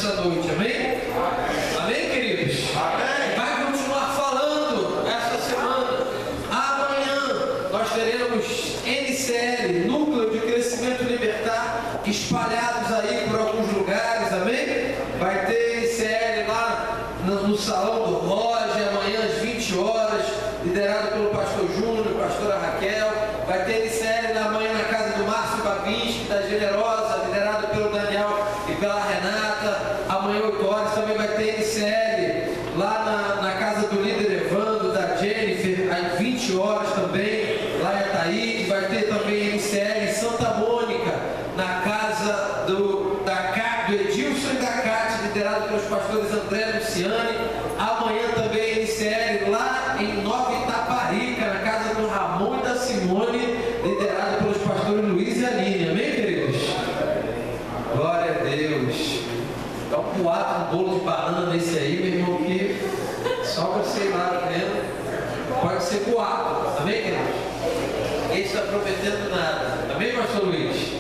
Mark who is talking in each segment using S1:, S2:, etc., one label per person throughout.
S1: nessa noite, amém? Amém, queridos?
S2: Amém.
S1: Vai continuar falando essa semana. Amanhã nós teremos NCL, Núcleo de Crescimento Libertar, espalhados aí por alguns lugares, amém? Vai ter NCL lá no Salão do Roger, amanhã às 20 horas, liderado pelo pastor Júnior, pastora Raquel. Vai ter NCL amanhã na casa do Márcio Babinski, da Generosa, liderado pelo Daniel e pela Renata. Amanhã 8 horas também vai ter NCL lá na casa do líder Evandro, da Jennifer, às 20 horas também, lá em Ataíde. Vai ter também NCL em Santa Mônica, na casa do Edilson e da Cátia, liderado pelos pastores André e Luciane. Amanhã também NCL lá em Nova Itaparica, na casa do Ramon e da Simone, liderado pelos pastores Luiz e Aline. Amém, queridos? Glória a Deus. Dá um coado, um bolo de banana nesse aí, meu irmão, que sobra, sei lá, vendo. Pode ser coado. Amém, queridos? Ninguém está prometendo nada. Amém, pastor Luiz?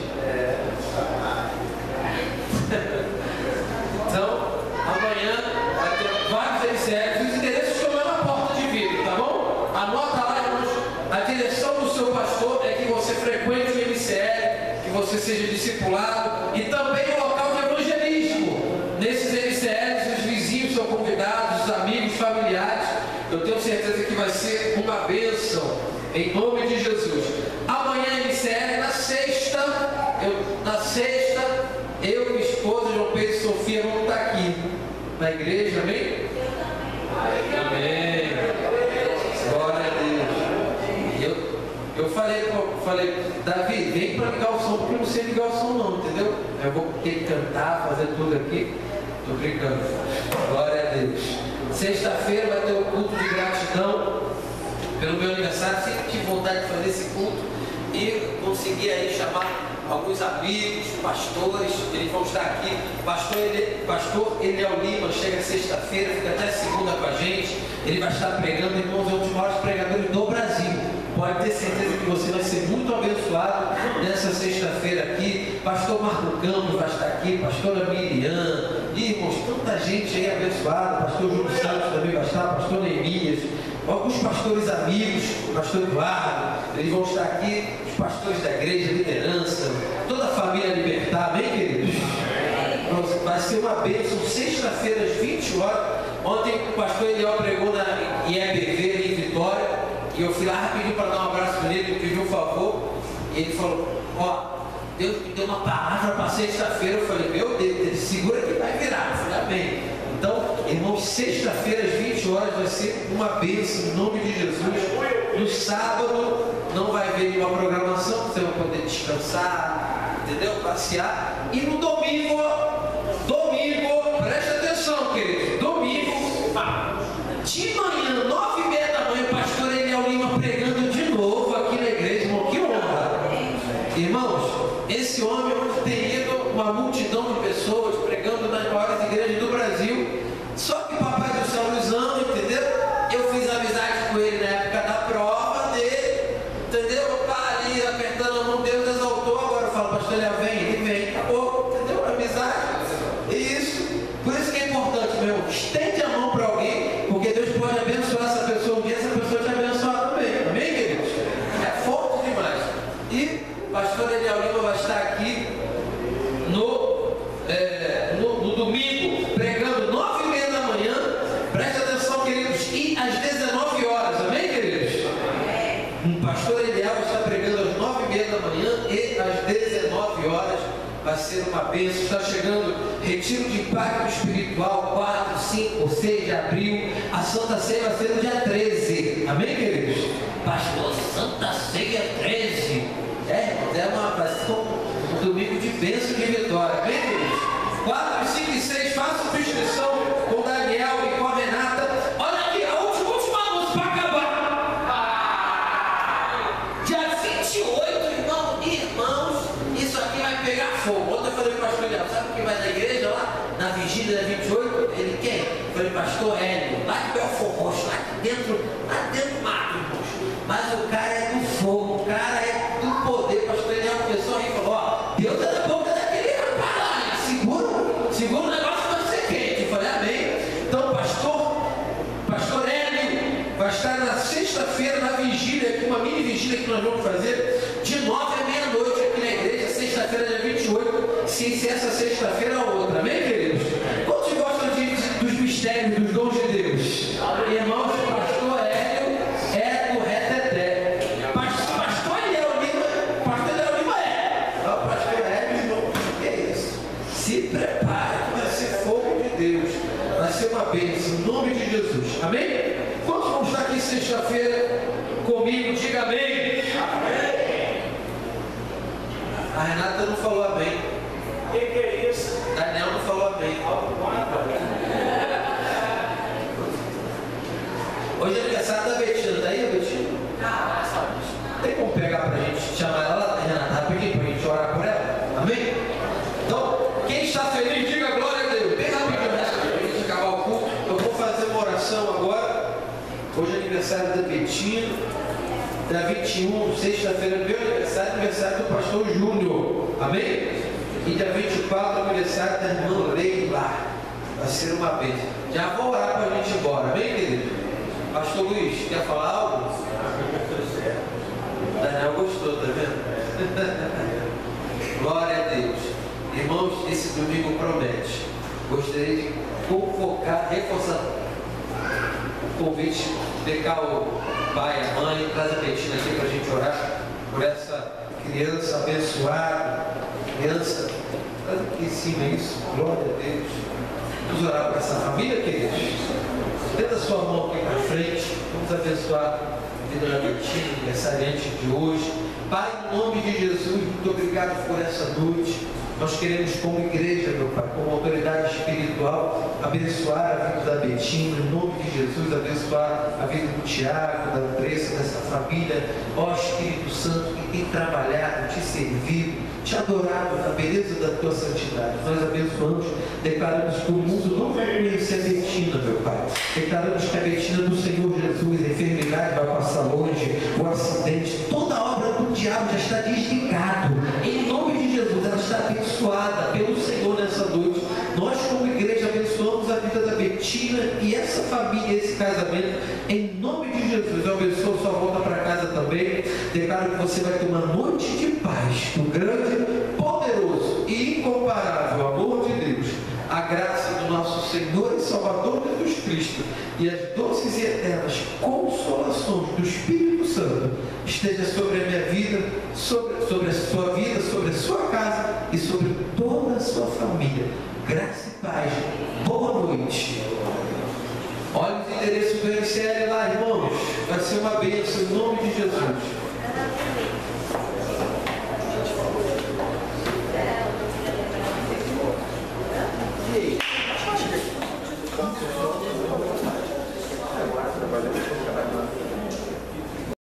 S1: Então, amanhã vai ter vários NCLs. Os endereços estão lá na porta de vidro, tá bom? Anota lá, irmãos. A direção do seu pastor é que você frequente o NCL, que você seja discipulado, e também o local de evangelismo. Nesses NCLs, os vizinhos são convidados, os amigos, familiares. Eu tenho certeza que vai ser uma bênção, em nome de Jesus. Amanhã NCL, na sexta, eu, minha esposa, João Pedro e Sofia vamos estar aqui na igreja, amém? Amém. Glória a Deus. Eu falei, Davi, vem para ligar o som, porque eu não sei ligar o som não, entendeu? Eu vou ter que cantar, fazer tudo aqui. Estou brincando. Glória a Deus. Sexta-feira vai ter o culto de gratidão pelo meu aniversário. Sempre tive vontade de fazer esse culto e consegui aí chamar alguns amigos, pastores. Eles vão estar aqui. Pastor Eliel Lima chega sexta-feira, fica até segunda com a gente. Ele vai estar pregando, irmãos, é um dos maiores pregadores do Brasil. Pode ter certeza que você vai ser muito abençoado nessa sexta-feira aqui. Pastor Marco Campos vai estar aqui, pastora Miriam, e, irmãos, tanta gente aí abençoada. Pastor Júlio Santos também vai estar, pastor Neemias, alguns pastores amigos, pastor Eduardo, eles vão estar aqui, os pastores da igreja, liderança, toda a família Libertar, amém, queridos? Vai ser uma bênção, sexta-feira às 20 horas. Ontem o pastor Eliel pregou na IEBV em Vitória, e eu fui lá rapidinho para dar um abraço nele, pediu um favor, e ele falou, Deus me deu uma palavra para sexta-feira. Eu falei, meu Deus, segura que vai virar. Eu falei, amém. Então, irmãos, sexta-feira às 20 horas vai ser uma bênção em nome de Jesus. No sábado não vai haver nenhuma programação, você vai poder descansar, entendeu? Passear. E no domingo, preste atenção, querido, domingo, de manhã, 9h30 da manhã, o pastor Eliel Lima pregando de novo aqui na igreja, irmão, que honra. Irmãos, esse homem onde tem ido uma multidão de pessoas pregando nas maiores igrejas do Brasil. Só que papai do céu nos ama, entendeu? Eu fiz amizade com ele na época da prova dele, entendeu? Eu ali apertando a mão, Deus exaltou. Agora eu falo, pastor Eliel, vem, ele vem, acabou, entendeu? Amizade. Isso. Por isso que é importante, meu irmão, estende a mão para alguém, porque Deus pode abençoar essa pessoa um dia, essa pessoa te abençoar também. Amém, queridos? É forte demais. E o pastor Eliel Lima vai estar aqui no domingo, pregando 9h30 da manhã. Preste atenção, queridos, e às 19 horas, amém, queridos? O pastor Eliel vai estar pregando às 9h30 da manhã e às 19 horas. Vai ser uma bênção. Está chegando retiro de impacto espiritual 4, 5, 6 de abril. A Santa Ceia vai ser no dia 13. Amém, queridos? Pastor, Santa Ceia 13. Vai ser um domingo de bênção de vitória. Amém, queridos? 4, 5 e 6, faça sua inscrição com o Daniel e com a Renata. Olha aqui, a última anúncio para acabar. Dia 28, irmãos, isso aqui vai pegar fogo. Ontem eu falei para o pastor Eliel, sabe quem vai na igreja lá? Na vigília da 28? Ele quem? Eu falei, pastor Hélio, lá de Belfort Roxo, lá dentro do mato, irmãos. Mas o cara é do fogo, o cara é do poder. Pastor Eliel começou a rir e falou, Deus é da boca daquele rapaz lá, segura o negócio. vigília que nós vamos fazer de 9 à meia-noite aqui na igreja, sexta-feira, dia 28, se essa sexta-feira ou outra, amém, queridos? Quantos gostam dos mistérios, dos dons de Deus? Irmãos, pastor Hélio é do reteté. Pastor Hélio Lima é. Não, pastor Hélio, que é isso? Se prepare, vai ser fogo de Deus, vai ser uma bênção, em nome de Jesus, amém? Quantos vão estar aqui sexta-feira comigo? Diga amém. Amém. A Renata não falou amém.
S2: O que é isso?
S1: Daniel não falou amém. Hoje é aniversário da Betina, tá aí, Betina? Tem como pegar pra gente, chamar ela lá, Renata, rapidinho, pra gente orar por ela? Amém? Então, quem está feliz, diga glória a Deus. Bem rapidinho, né? Pra gente acabar o culto, eu vou fazer uma oração agora. Hoje é aniversário da Betina. Dia 21, sexta-feira, meu aniversário do pastor Júnior. Amém? E dia 24, aniversário da irmã Leila. Vai ser uma bênção. Já vou orar para a gente ir embora. Amém, querido? Pastor Luiz, quer falar algo? Daniel gostou, tá vendo? Glória a Deus. Irmãos, esse domingo promete. Gostaria de convocar, reforçar o convite, pegar o pai, a mãe, traz a Betina aqui para a gente orar por essa criança abençoada, criança, olha aqui em cima isso, glória a Deus. Vamos orar por essa família, queridos. Tenta a sua mão aqui para frente, vamos abençoar a vida da Betina, aniversariante de hoje. Pai, em nome de Jesus, muito obrigado por essa noite. Nós queremos, como igreja, meu Pai, como autoridade espiritual, abençoar a vida da Betina, em nome de Jesus, abençoar a vida do Tiago, da Andressa, dessa família. Ó Espírito Santo, que tem trabalhado, te servido, te adorado na beleza da tua santidade. Nós abençoamos, declaramos que o mundo não vai conhecer a Betina, meu Pai. Declaramos que a Betina do Senhor Jesus, a enfermidade vai passar longe, o acidente, toda a obra do diabo já está desligado. Em nome de Jesus, ela está abençoada pelo Senhor nessa noite. Nós, como igreja, abençoamos a vida da Betina e essa família, esse casamento. Em nome de Jesus, eu abençoo sua volta para casa também. Declaro que você vai ter uma noite de paz, do grande, poderoso e incomparável amor de Deus, a graça do nosso Senhor e Salvador Jesus Cristo e as doces e eternas consolações do Espírito Santo esteja sobre a minha vida, sobre a sua vida, sobre a sua casa e sobre toda a sua família. Graça e paz. Boa noite. Olha o endereço do MCL lá, irmãos. Vai ser uma bênção em nome de Jesus.